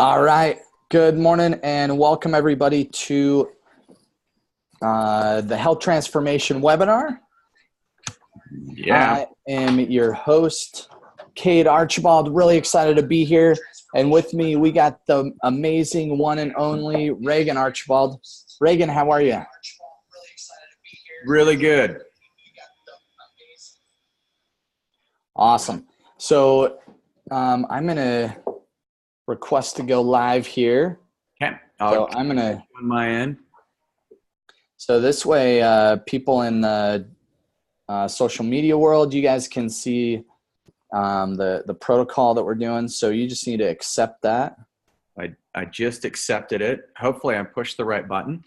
All right. Good morning and welcome everybody to the Health Transformation webinar. Yeah. I am your host, Cade Archibald. Really excited to be here. And with me, we got the amazing one and only Regan Archibald. Regan, how are you? Really good. Awesome. So I'm going to request to go live here. Okay. So I'm going to on my end. So this way, people in the social media world, you guys can see the protocol that we're doing. So you just need to accept that. I just accepted it. Hopefully I pushed the right button.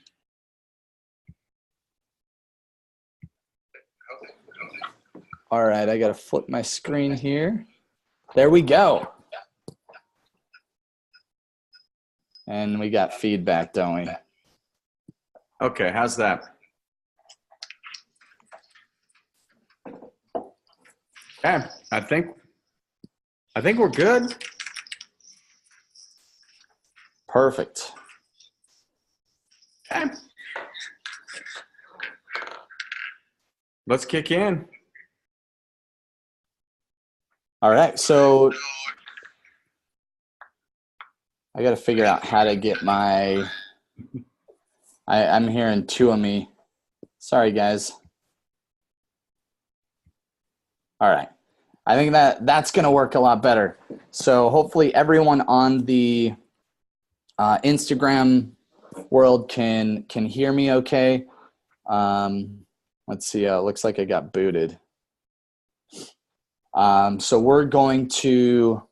All right, I got to flip my screen here. There we go. And we got feedback, don't we? Okay, how's that? Okay, I think we're good. Perfect. Okay. Let's kick in. All right, so I got to figure out how to get my, I'm hearing two of me. Sorry, guys. All right. I think that's going to work a lot better. So hopefully everyone on the Instagram world can hear me okay. Let's see. It looks like I got booted. So we're going to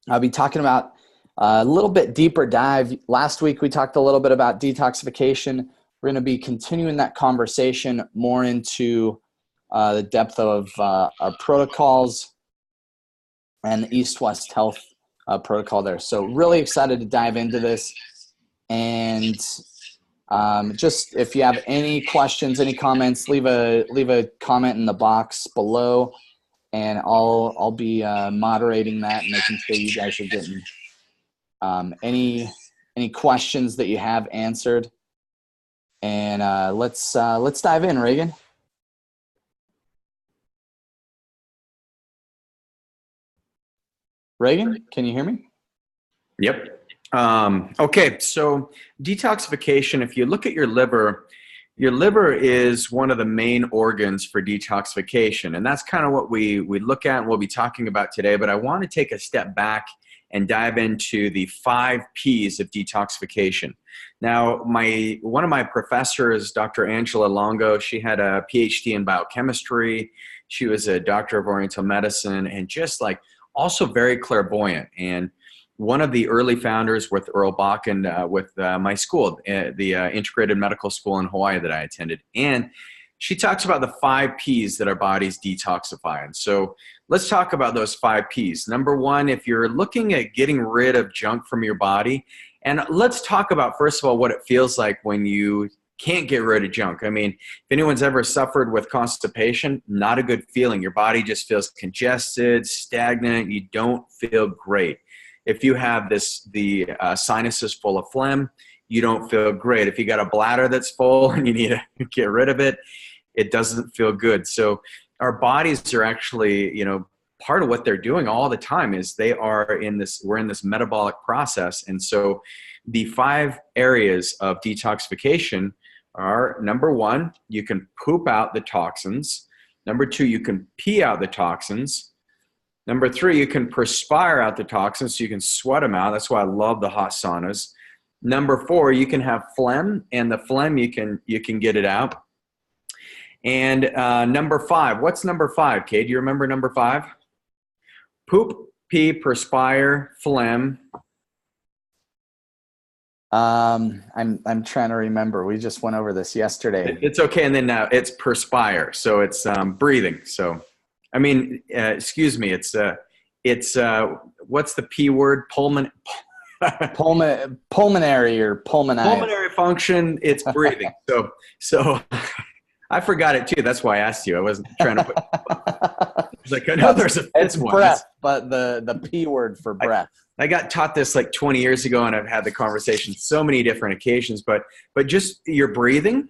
I'll be talking about a little bit deeper dive. Last week we talked a little bit about detoxification. We're going to be continuing that conversation more into the depth of our protocols and the East-West Health protocol there. So really excited to dive into this. And just if you have any questions, any comments, leave a comment in the box below, and I'll be moderating that and making sure you guys are getting any questions that you have answered. And let's dive in, Regan. Regan, can you hear me? Yep. Okay, so detoxification, if you look at your liver is one of the main organs for detoxification. And that's kind of what we look at and we'll be talking about today. But I want to take a step back and dive into the 5 P's of detoxification. Now, one of my professors, Dr. Angela Longo, she had a PhD in biochemistry. She was a doctor of Oriental medicine and just like also very clairvoyant. And one of the early founders with Earl Bach and with my school, the Integrated Medical School in Hawaii that I attended. And she talks about the 5 P's that our bodies detoxify. And so let's talk about those 5 P's. Number 1, if you're looking at getting rid of junk from your body, and let's talk about, first of all, what it feels like when you can't get rid of junk. I mean, if anyone's ever suffered with constipation, not a good feeling. Your body just feels congested, stagnant. You don't feel great. If you have the sinuses full of phlegm, you don't feel great. If you got a bladder that's full and you need to get rid of it, it doesn't feel good. So our bodies are actually, part of what they're doing all the time is we're in this metabolic process. And so the 5 areas of detoxification are, number 1, you can poop out the toxins. Number 2, you can pee out the toxins. Number 3, you can perspire out the toxins, so you can sweat them out. That's why I love the hot saunas. Number 4, you can have phlegm, and the phlegm, you can get it out. And number 5, what's number 5, Cade? Do you remember number 5? Poop, pee, perspire, phlegm. I'm trying to remember. We just went over this yesterday. It's okay, and then it's perspire, so it's breathing. So. I mean, excuse me. It's what's the P word? Pulmonary or pulmonary. Pulmonary function. It's breathing. So I forgot it too. That's why I asked you. I wasn't trying to put. Like, I know there's a fifth It's one. breath, but the P word for breath. I got taught this like 20 years ago, and I've had the conversation so many different occasions. But just your breathing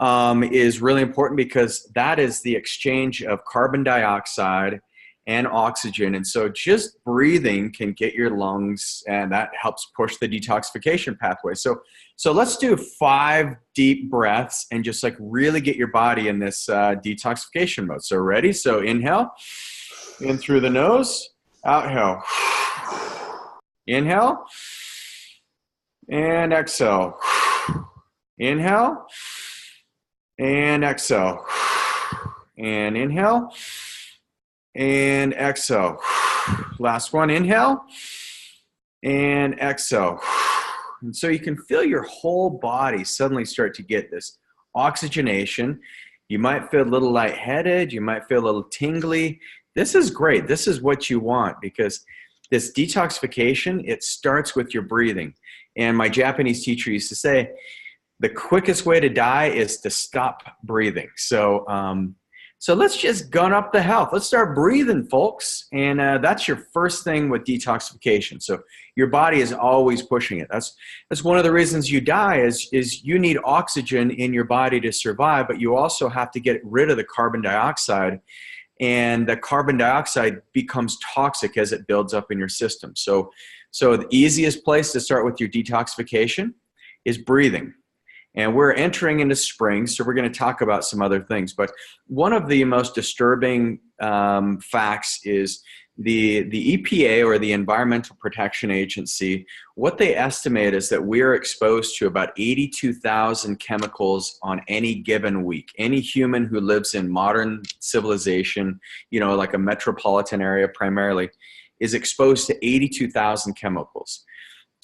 is really important, because that is the exchange of carbon dioxide and oxygen. And so just breathing can get your lungs, and that helps push the detoxification pathway. So let's do 5 deep breaths and just like really get your body in this detoxification mode. So ready? So inhale, in through the nose, exhale. Inhale and exhale. Inhale and exhale. And inhale and exhale. Last one, inhale and exhale. And so you can feel your whole body suddenly start to get this oxygenation. You might feel a little lightheaded. You might feel a little tingly. This is great. This is what you want, because this detoxification, it starts with your breathing. And my Japanese teacher used to say, the quickest way to die is to stop breathing. So let's just gun up the health. Let's start breathing, folks. And that's your first thing with detoxification. So your body is always pushing it. That's one of the reasons you die is you need oxygen in your body to survive, but you also have to get rid of the carbon dioxide. And the carbon dioxide becomes toxic as it builds up in your system. So the easiest place to start with your detoxification is breathing. And we're entering into spring, so we're going to talk about some other things. But one of the most disturbing facts is the EPA, or the Environmental Protection Agency. What they estimate is that we're exposed to about 82,000 chemicals on any given week. Any human who lives in modern civilization, like a metropolitan area primarily, is exposed to 82,000 chemicals.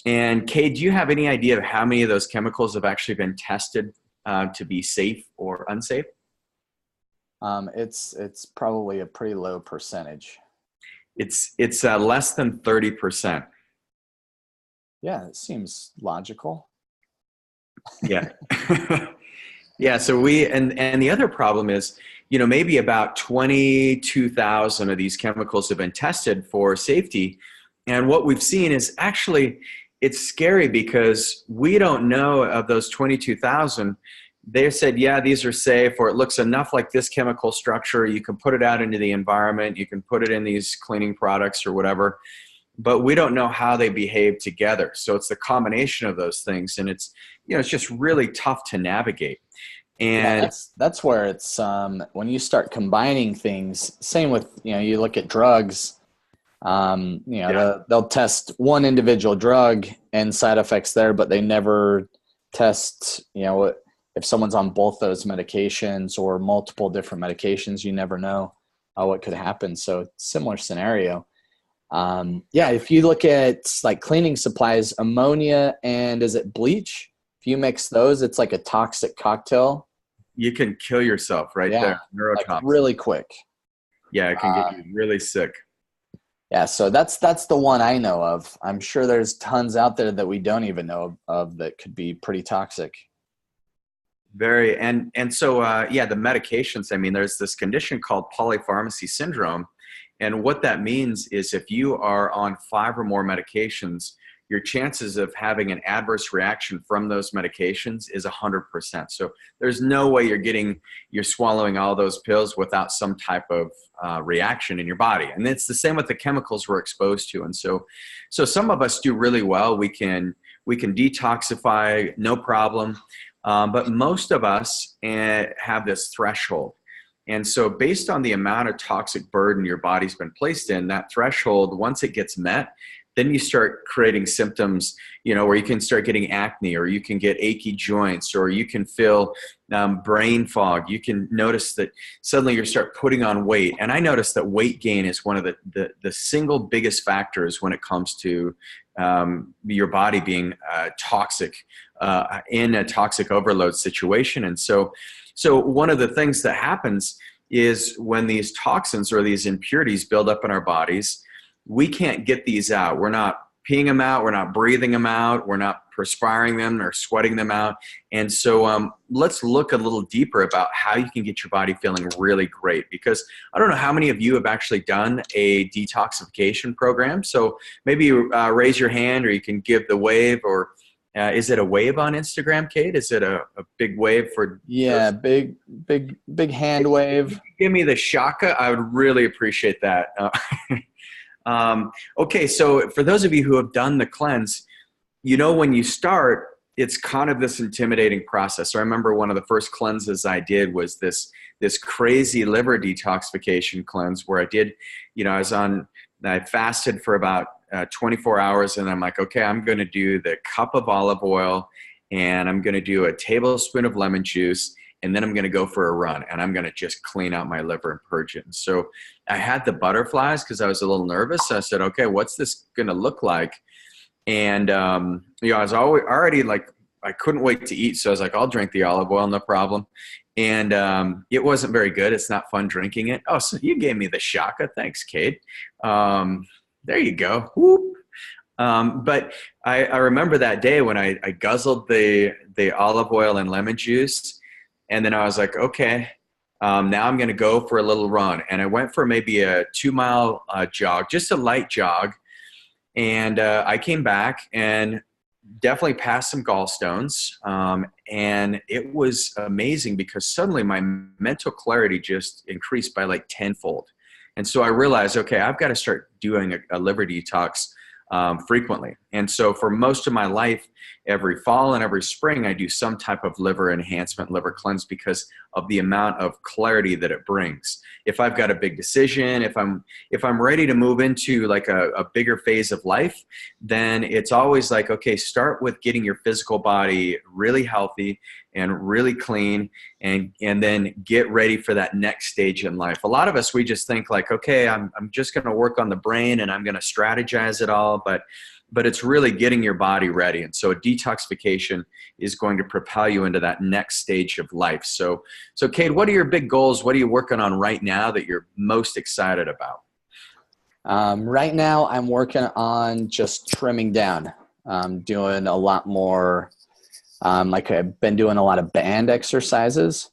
And Cade, do you have any idea of how many of those chemicals have actually been tested to be safe or unsafe? It's probably a pretty low percentage. It's less than 30%. Yeah, it seems logical. Yeah. Yeah. So and the other problem is, maybe about 22,000 of these chemicals have been tested for safety. And what we've seen is actually, it's scary, because we don't know of those 22,000. They said, yeah, these are safe, or it looks enough like this chemical structure. You can put it out into the environment. You can put it in these cleaning products or whatever. But we don't know how they behave together. So it's the combination of those things. And it's just really tough to navigate. And yeah, that's where it's when you start combining things, same with, you look at drugs. They'll test one individual drug and side effects there, but they never test, if someone's on both those medications or multiple different medications, you never know what could happen. So similar scenario. If you look at like cleaning supplies, ammonia and is it bleach? If you mix those, it's like a toxic cocktail. You can kill yourself right there. Neurotoxin. Like really quick. Yeah, it can get you really sick. Yeah, so that's the one I know of. I'm sure there's tons out there that we don't even know of that could be pretty toxic. Very, and so the medications. I mean, there's this condition called polypharmacy syndrome, and what that means is if you are on 5 or more medications, your chances of having an adverse reaction from those medications is 100%. So there's no way you're swallowing all those pills without some type of reaction in your body. And it's the same with the chemicals we're exposed to. And so some of us do really well. We can detoxify, no problem. But most of us have this threshold. And so based on the amount of toxic burden your body's been placed in, that threshold, once it gets met, then you start creating symptoms, where you can start getting acne, or you can get achy joints, or you can feel brain fog. You can notice that suddenly you start putting on weight. And I noticed that weight gain is one of the single biggest factors when it comes to your body being toxic in a toxic overload situation. And so one of the things that happens is when these toxins or these impurities build up in our bodies, we can't get these out. We're not peeing them out. We're not breathing them out. We're not perspiring them or sweating them out. And so let's look a little deeper about how you can get your body feeling really great, because I don't know how many of you have actually done a detoxification program. So maybe raise your hand, or you can give the wave, or is it a wave on Instagram, Cade? Is it a big wave for? Yeah, big hand wave. Give me the shaka. I would really appreciate that. Okay, so for those of you who have done the cleanse, you know, when you start, it's kind of this intimidating process. So I remember one of the first cleanses I did was this crazy liver detoxification cleanse where I did, you know, I fasted for about 24 hours, and I'm like, okay, I'm going to do the cup of olive oil, and I'm going to do a tablespoon of lemon juice, and then I'm going to go for a run, and I'm going to just clean out my liver and purge it. And so I had the butterflies because I was a little nervous. So I said, okay, what's this going to look like? And, you know, I was already like, I couldn't wait to eat. So I was like, I'll drink the olive oil, no problem. And it wasn't very good. It's not fun drinking it. Oh, so you gave me the shaka. Thanks, Cade. There you go. Whoop. But I remember that day when I guzzled the olive oil and lemon juice. And then I was like, okay, now I'm going to go for a little run. And I went for maybe a 2-mile jog, just a light jog. And I came back and definitely passed some gallstones. And it was amazing because suddenly my mental clarity just increased by like tenfold. And so I realized, okay, I've got to start doing a liver detox frequently. And so for most of my life, every fall and every spring, I do some type of liver enhancement, liver cleanse, because of the amount of clarity that it brings. If I've got a big decision, if I'm ready to move into like a bigger phase of life, then it's always like, okay, start with getting your physical body really healthy and really clean, and then get ready for that next stage in life. A lot of us, we just think like, okay, I'm just going to work on the brain and I'm going to strategize it all, but it's really getting your body ready. And so detoxification is going to propel you into that next stage of life. So Cade, what are your big goals? What are you working on right now that you're most excited about? Right now I'm working on just trimming down. I'm doing a lot more, like I've been doing a lot of band exercises.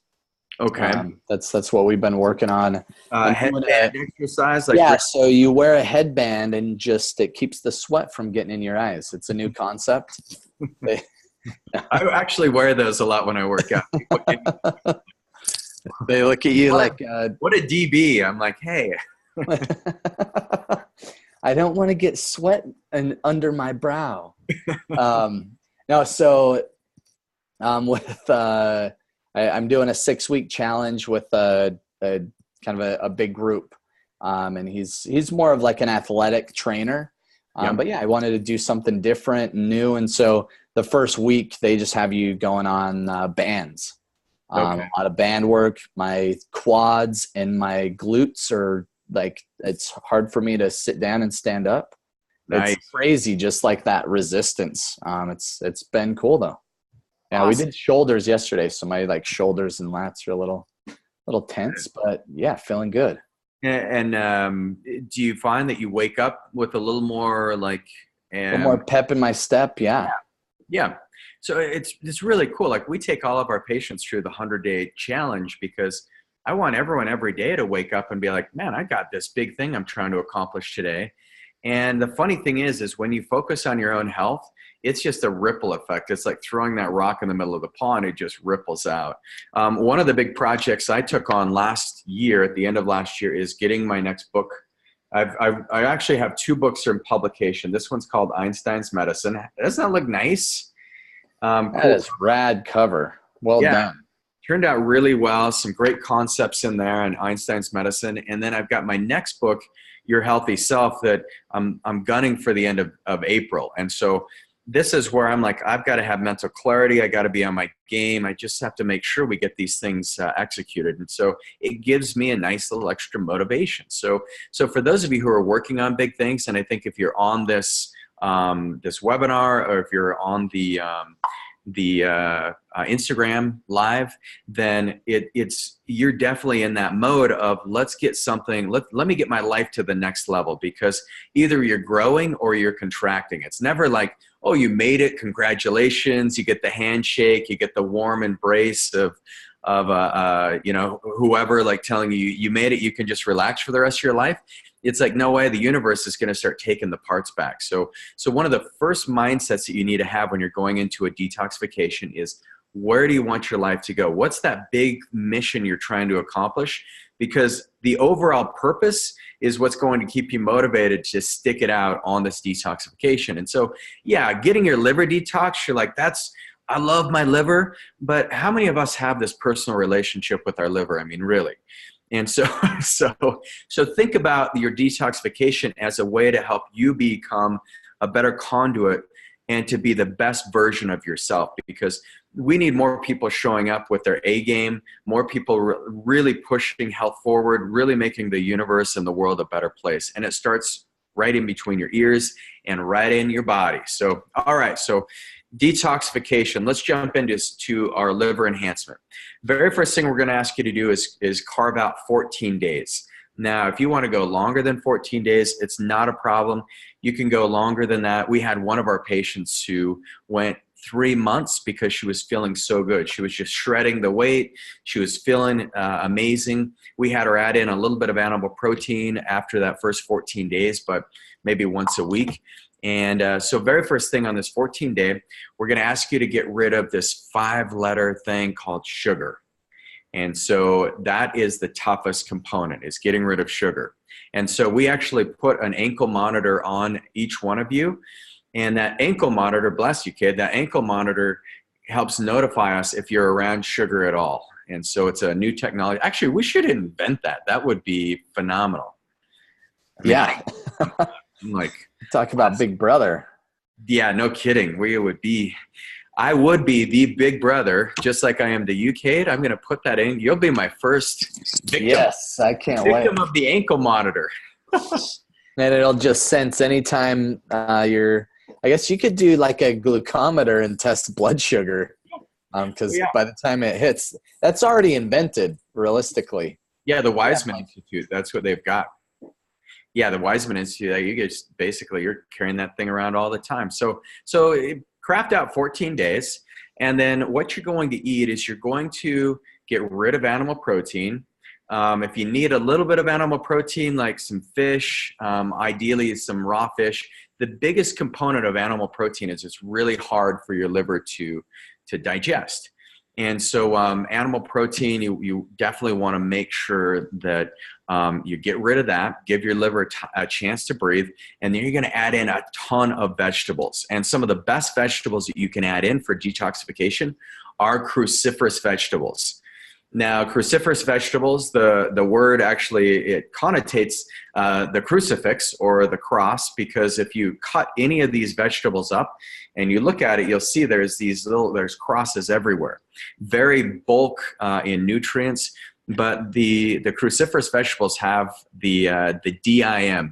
Okay. That's what we've been working on. Headband exercise? Like yeah, so you wear a headband and just it keeps the sweat from getting in your eyes. It's a new concept. I actually wear those a lot when I work out. They look at you like what a DB. I'm like, hey. I don't want to get sweat under my brow. No, so with I'm doing a 6-week challenge with a kind of a big group, and he's more of like an athletic trainer. But yeah, I wanted to do something different, new, and so the first week they just have you going on bands. Okay. A lot of band work. My quads and my glutes are like, it's hard for me to sit down and stand up. Nice. It's crazy, just like that resistance. It's been cool though. Yeah, Awesome. we did shoulders yesterday, so my like shoulders and lats are a little tense, but yeah, feeling good. And do you find that you wake up with a little more like A little more pep in my step, yeah. Yeah. So it's really cool. Like we take all of our patients through the 100-day challenge because I want everyone every day to wake up and be like, man, I got this big thing I'm trying to accomplish today. And the funny thing is when you focus on your own health, it's just a ripple effect. It's like throwing that rock in the middle of the pond. It just ripples out. One of the big projects I took on last year, at the end of last year, is getting my next book. I actually have 2 books in publication. This one's called Einstein's Medicine. Doesn't that look nice? That is rad cover. Well done. Turned out really well. Some great concepts in there in Einstein's Medicine. And then I've got my next book, Your Healthy Self, that I'm gunning for the end of April. And so this is where I'm like, I've got to have mental clarity. I got to be on my game. I just have to make sure we get these things executed. And so it gives me a nice little extra motivation. So for those of you who are working on big things, and I think if you're on this webinar, or if you're on the Instagram live, then you're definitely in that mode of let's get something, let me get my life to the next level, because either you're growing or you're contracting. It's never like, oh, you made it, congratulations, you get the handshake, you get the warm embrace of whoever, like telling you you made it, you can just relax for the rest of your life. It's like, no way, the universe is going to start taking the parts back. So one of the first mindsets that you need to have when you're going into a detoxification is, where do you want your life to go? What's that big mission you're trying to accomplish? Because the overall purpose is what's going to keep you motivated to stick it out on this detoxification. And so, yeah, getting your liver detox, you're like, I love my liver, but how many of us have this personal relationship with our liver? I mean, really. And so think about your detoxification as a way to help you become a better conduit and to be the best version of yourself, because we need more people showing up with their A game, more people really pushing health forward, really making the universe and the world a better place. And it starts right in between your ears and right in your body. So, all right. So detoxification, let's jump into our liver enhancement. Very first thing we're going to ask you to do is carve out 14 days. Now, if you want to go longer than 14 days, it's not a problem. You can go longer than that. We had one of our patients who went 3 months because she was feeling so good. She was just shredding the weight. She was feeling amazing. We had her add in a little bit of animal protein after that first 14 days, but maybe once a week. And so very first thing on this 14-day, we're going to ask you to get rid of this 5-letter thing called sugar. And so that is the toughest component, is getting rid of sugar. And so we actually put an ankle monitor on each one of you. And that ankle monitor, bless you, kid, that ankle monitor helps notify us if you're around sugar at all. And so it's a new technology. Actually, we should invent that. That would be phenomenal. I mean, Yeah. like, talk about Big Brother. Yeah, no kidding. I would be the big brother, just like I am to you, Cade. I'm going to put that in. You'll be my first victim. Yes, I can't wait. Victim of the ankle monitor. And it'll just sense anytime I guess you could do like a glucometer and test blood sugar, because by the time it hits, that's already invented realistically. Yeah, the Weizmann Institute, that's what they've got. Yeah, the Weizmann Institute, you guys basically, you're carrying that thing around all the time. So craft out 14 days, and then what you're going to eat is you're going to get rid of animal protein. If you need a little bit of animal protein, like some fish, ideally some raw fish, the biggest component of animal protein is it's really hard for your liver to digest. And so animal protein, you definitely want to make sure that you get rid of that, give your liver a chance to breathe, and then you're going to add in a ton of vegetables. And some of the best vegetables that you can add in for detoxification are cruciferous vegetables. Now, cruciferous vegetables, the word actually, it connotates the crucifix or the cross, because if you cut any of these vegetables up and you look at it, you'll see there's crosses everywhere. Very bulk in nutrients, but the cruciferous vegetables have the DIM,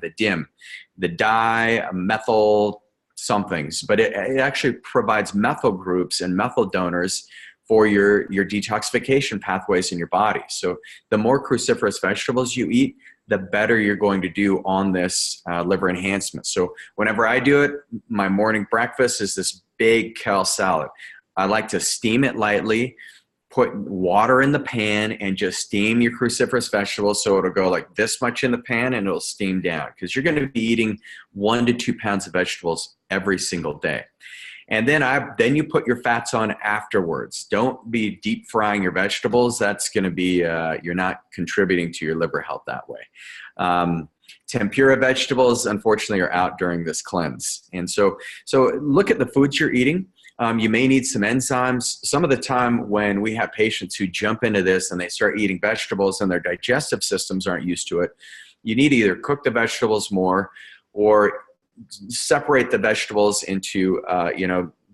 the dimethyl somethings, but it actually provides methyl groups and methyl donors for your detoxification pathways in your body. So the more cruciferous vegetables you eat, the better you're going to do on this liver enhancement. So whenever I do it, my morning breakfast is this big kale salad. I like to steam it lightly, put water in the pan, and just steam your cruciferous vegetables. So it'll go like this much in the pan and it'll steam down, because you're going to be eating 1 to 2 pounds of vegetables every single day. And then you put your fats on afterwards. Don't be deep frying your vegetables. That's going to be, you're not contributing to your liver health that way. Tempura vegetables, unfortunately, are out during this cleanse. And so look at the foods you're eating. You may need some enzymes. Some of the time when we have patients who jump into this and they start eating vegetables and their digestive systems aren't used to it, you need to either cook the vegetables more or separate the vegetables into,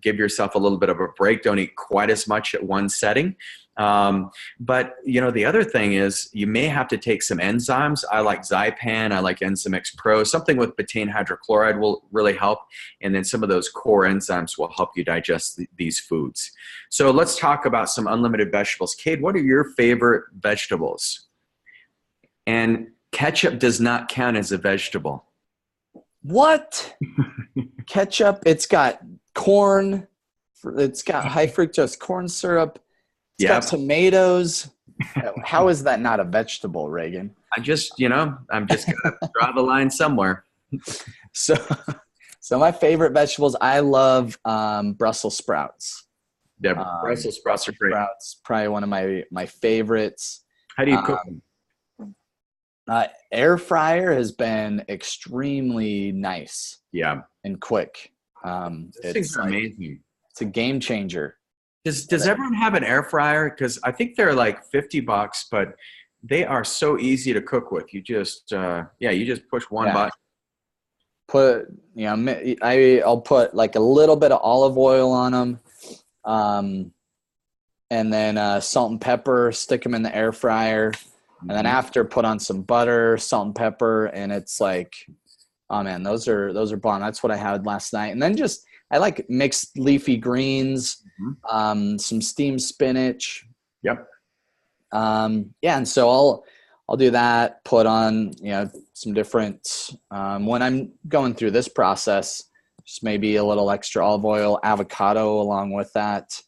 give yourself a little bit of a break. Don't eat quite as much at one setting. But the other thing is you may have to take some enzymes. I like Zypan. I like Enzymix Pro. Something with betaine hydrochloride will really help. And then some of those core enzymes will help you digest these foods. So let's talk about some unlimited vegetables. Cade, what are your favorite vegetables? And ketchup does not count as a vegetable. What? Ketchup, it's got corn. It's got high fructose corn syrup. It's got tomatoes. How is that not a vegetable, Regan? I'm just gonna draw the line somewhere. So my favorite vegetables, I love Brussels sprouts. Yeah, Brussels sprouts are great. Probably one of my favorites. How do you cook them? Air fryer has been extremely nice. Yeah, and quick. These things are amazing. It's a game changer. Does everyone have an air fryer? Because I think they're like $50, but they are so easy to cook with. You just push one button. I'll put like a little bit of olive oil on them, and then salt and pepper. Stick them in the air fryer, and then after put on some butter, salt and pepper, and it's like, oh man, those are bomb. That's what I had last night, and then I like mixed leafy greens, some steamed spinach. Yep. And so I'll do that, put on, some different, when I'm going through this process, just maybe a little extra olive oil, avocado along with that.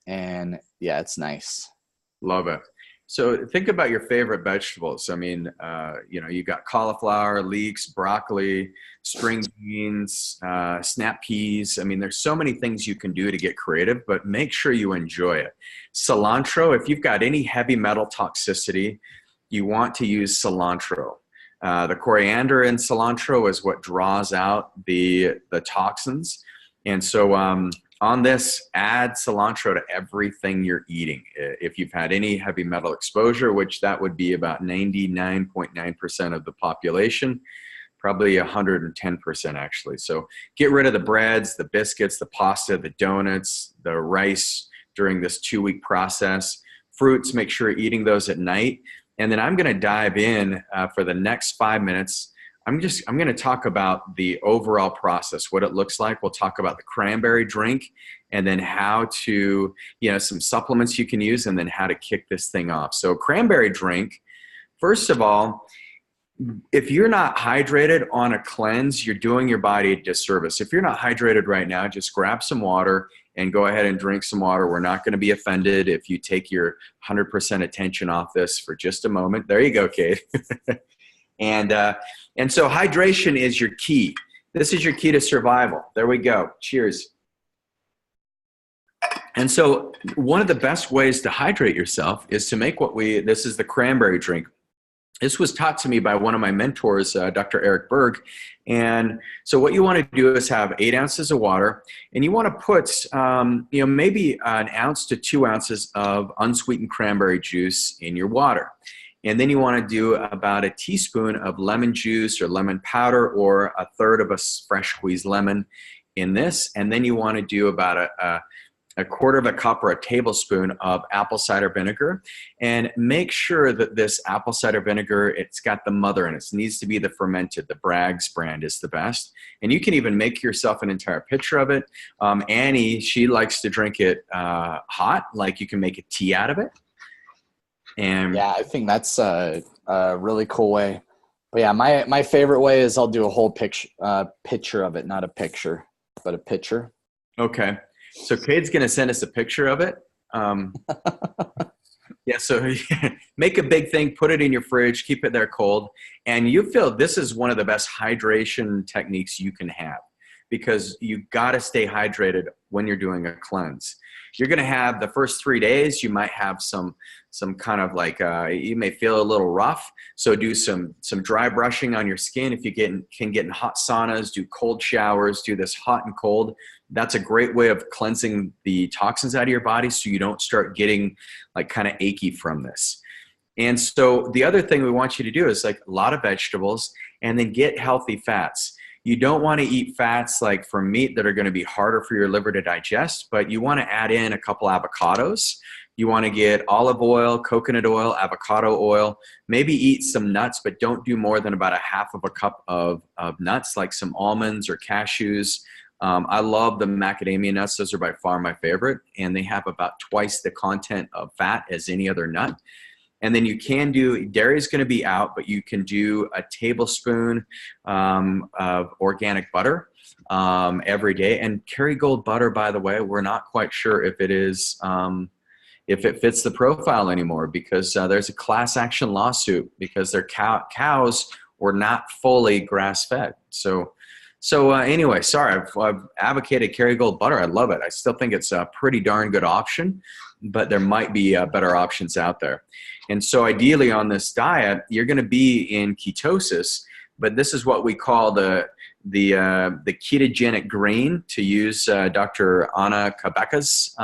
And yeah, it's nice. Love it. So think about your favorite vegetables. I mean, you got cauliflower, leeks, broccoli, string beans, snap peas. I mean, there's so many things you can do to get creative, but make sure you enjoy it. Cilantro, if you've got any heavy metal toxicity, you want to use cilantro. The coriander in cilantro is what draws out the toxins. And so on this, add cilantro to everything you're eating. If you've had any heavy metal exposure, which that would be about 99.9% of the population, probably 110% actually. So get rid of the breads, the biscuits, the pasta, the donuts, the rice during this 2-week process. Fruits, make sure you're eating those at night. And then I'm going to dive in for the next 5 minutes. I'm going to talk about the overall process, what it looks like. We'll talk about the cranberry drink, and then how to, some supplements you can use, and then how to kick this thing off. So cranberry drink, first of all, if you're not hydrated on a cleanse, you're doing your body a disservice. If you're not hydrated right now, just grab some water and go ahead and drink some water. We're not going to be offended if you take your 100% attention off this for just a moment. There you go, Cade. And so hydration is your key. This is your key to survival. There we go. Cheers. And so one of the best ways to hydrate yourself is to make this is the cranberry drink. This was taught to me by one of my mentors, Dr. Eric Berg. And so what you want to do is have 8 ounces of water, and you want to put, maybe 1 ounce to 2 ounces of unsweetened cranberry juice in your water. And then you want to do about a teaspoon of lemon juice or lemon powder, or 1/3 of a fresh squeezed lemon in this. And then you want to do about a 1/4 of a cup or a tablespoon of apple cider vinegar. And make sure that this apple cider vinegar, it's got the mother in it. It needs to be the fermented. The Bragg's brand is the best. And you can even make yourself an entire pitcher of it. Annie, she likes to drink it hot, like you can make a tea out of it. And yeah, I think that's a really cool way. But yeah, my favorite way is I'll do a whole pitcher of it, not a picture, but a pitcher. Okay. So Cade's going to send us a picture of it. Yeah, so make a big thing, put it in your fridge, keep it there cold. And you feel this is one of the best hydration techniques you can have, because you got to stay hydrated when you're doing a cleanse. You're going to have the first 3 days, you might have some kind of like, you may feel a little rough. So do some dry brushing on your skin. If you can get in hot saunas, do cold showers, do this hot and cold. That's a great way of cleansing the toxins out of your body, so you don't start getting like kind of achy from this. And so the other thing we want you to do is like a lot of vegetables, and then get healthy fats. You don't want to eat fats like from meat that are going to be harder for your liver to digest, but you want to add in a couple avocados. You want to get olive oil, coconut oil, avocado oil, maybe eat some nuts, but don't do more than about a half of a cup of nuts, like some almonds or cashews. I love the macadamia nuts. Those are by far my favorite, and they have about twice the content of fat as any other nut. And then you can do, dairy is going to be out, but you can do a tablespoon of organic butter every day. And Kerrygold butter, by the way, we're not quite sure if it is, if it fits the profile anymore, because there's a class action lawsuit because their cows were not fully grass-fed. So anyway, sorry, I've advocated Kerrygold butter. I love it. I still think it's a pretty darn good option, but there might be better options out there. And so ideally on this diet, you're going to be in ketosis, but this is what we call the ketogenic green, to use Dr. Anna Kabaka's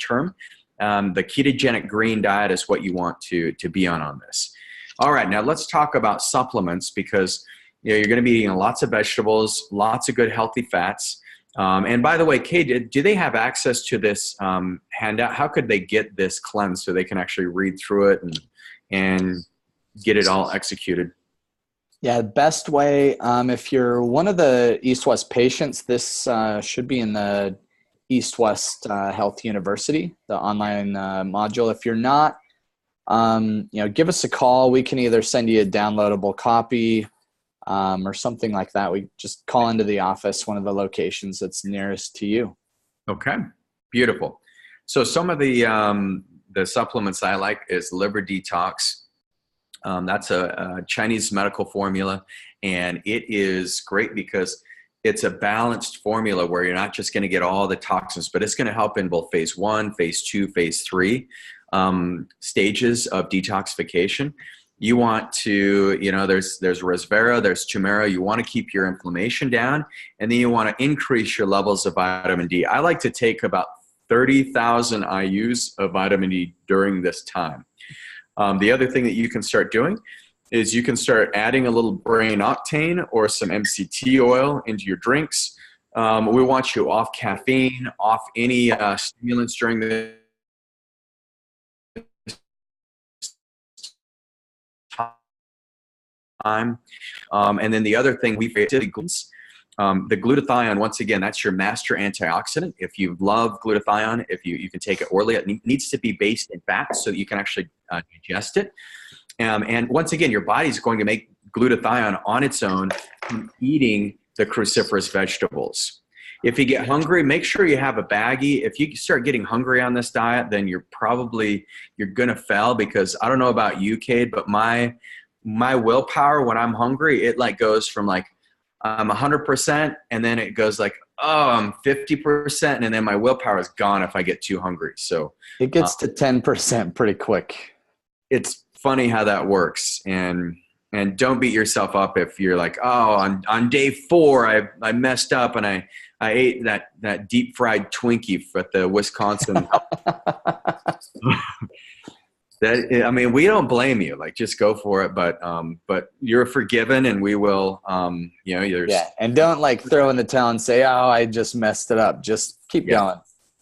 term. The ketogenic green diet is what you want to be on this. All right, now let's talk about supplements, because you're going to be eating lots of vegetables, lots of good healthy fats. And by the way, Cade, do they have access to this handout? How could they get this cleanse so they can actually read through it and get it all executed? Yeah, the best way, if you're one of the East-West patients, this should be in the East-West Health University, the online module. If you're not, give us a call. We can either send you a downloadable copy or something like that. We just call into the office, one of the locations that's nearest to you. Okay, beautiful. So some of the supplements I like is Liver Detox. That's a Chinese medical formula, and it is great because it's a balanced formula where you're not just going to get all the toxins, but it's going to help in both phase 1, phase 2, phase 3 stages of detoxification. You want to, there's resvera, there's turmeric. You want to keep your inflammation down, and then you want to increase your levels of vitamin D. I like to take about 30,000 IUs of vitamin D during this time. The other thing that you can start doing is you can start adding a little brain octane or some MCT oil into your drinks. We want you off caffeine, off any stimulants during the time. And then the other thing the glutathione, once again, that's your master antioxidant. If you love glutathione, if you can take it orally, it needs to be based in fat so that you can actually digest it. And once again, your body's going to make glutathione on its own from eating the cruciferous vegetables. If you get hungry, make sure you have a baggie. If you start getting hungry on this diet, then you're going to fail, because I don't know about you, Cade, but my willpower when I'm hungry, it goes from I'm 100%, and then it goes I'm 50%, and then my willpower is gone if I get too hungry. So it gets to 10% pretty quick. It's funny how that works, and don't beat yourself up if you're on day 4 I messed up and I ate that deep fried Twinkie at the Wisconsin. We don't blame you. Just go for it. But you're forgiven, and we will. And don't throw in the towel and say, "Oh, I just messed it up." Just keep going.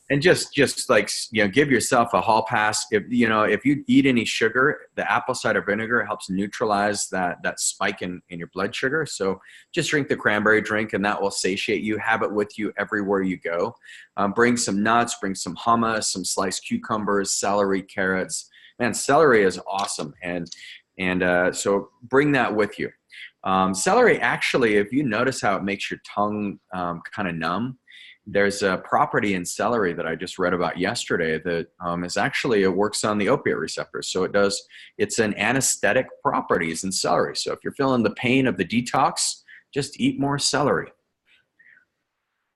And just give yourself a hall pass. If you eat any sugar, the apple cider vinegar helps neutralize that spike in your blood sugar. So just drink the cranberry drink, and that will satiate you. Have it with you everywhere you go. Bring some nuts, bring some hummus, some sliced cucumbers, celery, carrots. Man, celery is awesome, and so bring that with you. Celery, actually, if you notice how it makes your tongue kind of numb, there's a property in celery that I just read about yesterday that is actually, it works on the opiate receptors. So it's an anesthetic properties in celery. So if you're feeling the pain of the detox, just eat more celery.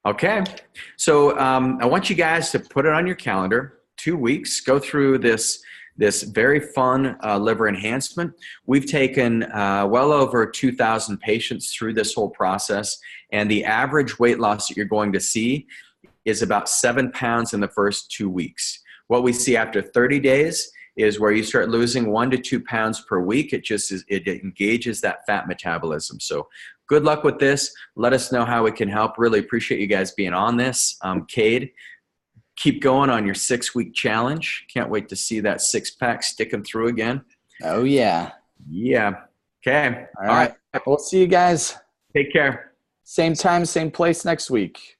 Okay, so I want you guys to put it on your calendar, 2 weeks, go through this very fun liver enhancement. We've taken well over 2,000 patients through this whole process, and the average weight loss that you're going to see is about 7 pounds in the first 2 weeks. What we see after 30 days is where you start losing 1 to 2 pounds per week. It engages that fat metabolism. So good luck with this. Let us know how we can help. Really appreciate you guys being on this. Cade, keep going on your 6-week challenge. Can't wait to see that 6-pack sticking through again. Oh, yeah. Yeah. Okay. All right. We'll see you guys. Take care. Same time, same place next week.